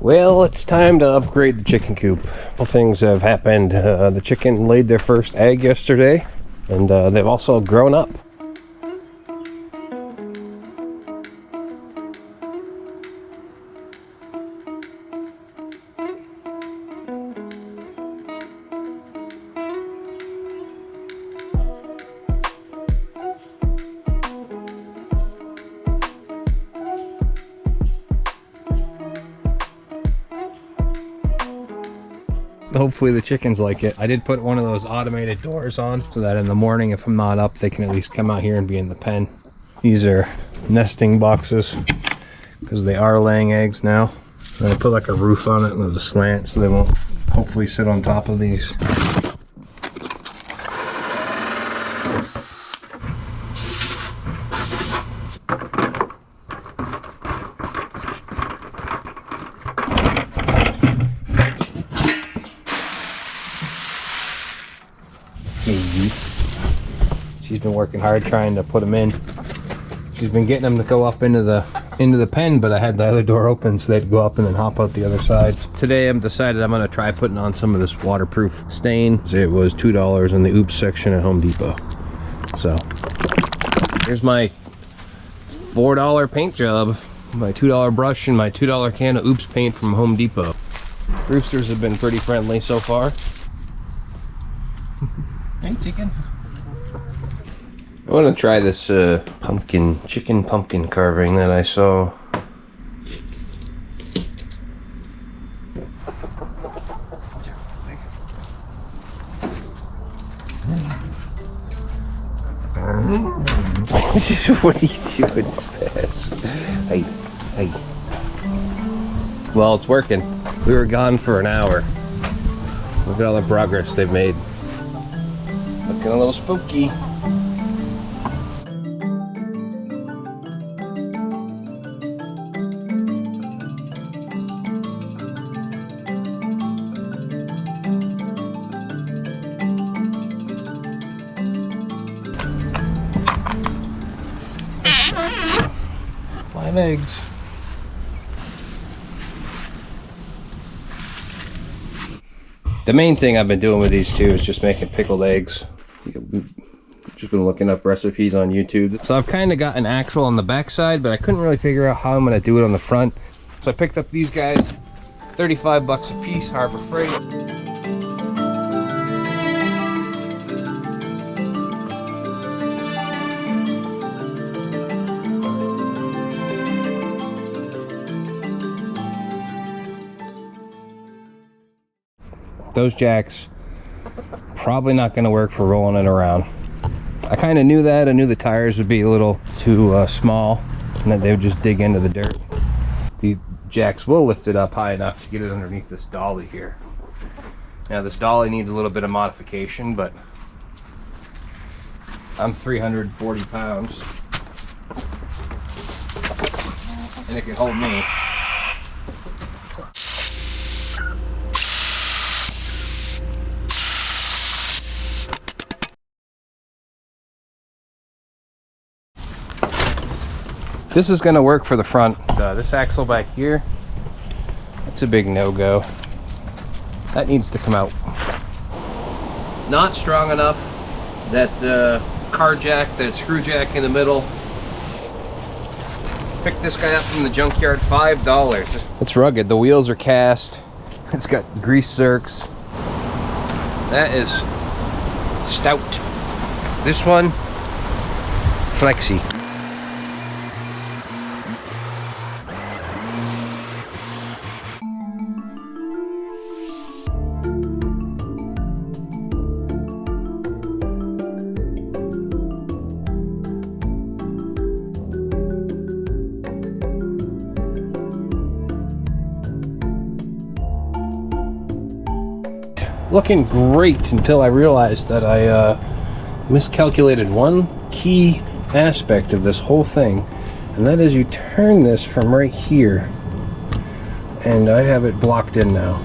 Well, it's time to upgrade the chicken coop. A couple things have happened. The chicken laid their first egg yesterday, and they've also grown up. Hopefully the chickens like it. I did put one of those automated doors on so that in the morning, if I'm not up, they can at least come out here and be in the pen. These are nesting boxes because they are laying eggs now. And I put like a roof on it with a slant so they won't hopefully sit on top of these. She's been working hard trying to put them in. She's been getting them to go up into the pen, but I had the other door open so they'd go up and then hop out the other side. Today I'm decided I'm gonna try putting on some of this waterproof stain. It was $2 in the Oops section at Home Depot. So here's my $4 paint job, my $2 brush and my $2 can of Oops paint from Home Depot. Roosters have been pretty friendly so far. Hey, chicken. I want to try this chicken pumpkin carving that I saw. What are you doing, Spaz? Hey. Well, it's working. We were gone for an hour. Look at all the progress they've made. Looking a little spooky. Eggs. The main thing I've been doing with these two is just making pickled eggs. Just been looking up recipes on YouTube. So I've kind of got an axle on the back side, but I couldn't really figure out how I'm going to do it on the front. So I picked up these guys, 35 bucks a piece, Harbor Freight. Those jacks probably not going to work for rolling it around. I kind of knew that. I knew the tires would be a little too small and that they would just dig into the dirt. These jacks will lift it up high enough to get it underneath this dolly here. Now this dolly needs a little bit of modification, but I'm 340 pounds and it can hold me. This is going to work for the front. This axle back here, that's a big no-go. That needs to come out. Not strong enough. That car jack, that screw jack in the middle. Picked this guy up from the junkyard, $5. It's rugged. The wheels are cast. It's got grease zerks. That is stout. This one, flexy. Looking great until I realized that I miscalculated one key aspect of this whole thing, and that is you turn this from right here, and I have it blocked in now.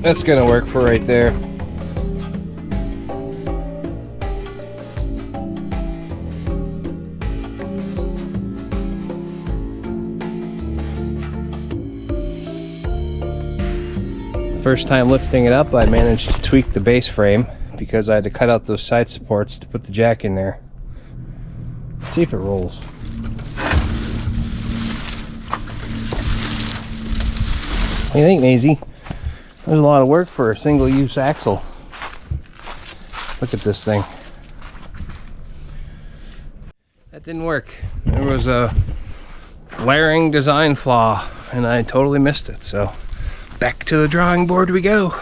That's gonna work for right there. First time lifting it up, I managed to tweak the base frame because I had to cut out those side supports to put the jack in there. Let's see if it rolls. What do you think, Maisie? There's a lot of work for a single-use axle. Look at this thing. That didn't work. There was a glaring design flaw and I totally missed it, so back to the drawing board we go.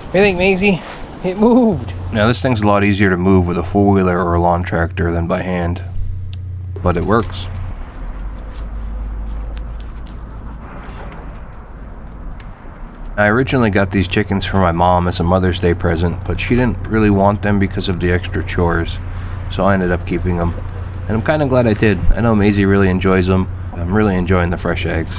What do you think, Maisie? It moved. Now this thing's a lot easier to move with a four-wheeler or a lawn tractor than by hand, but it works. I originally got these chickens for my mom as a Mother's Day present, but she didn't really want them because of the extra chores, so I ended up keeping them. And I'm kind of glad I did. I know Maisie really enjoys them. I'm really enjoying the fresh eggs.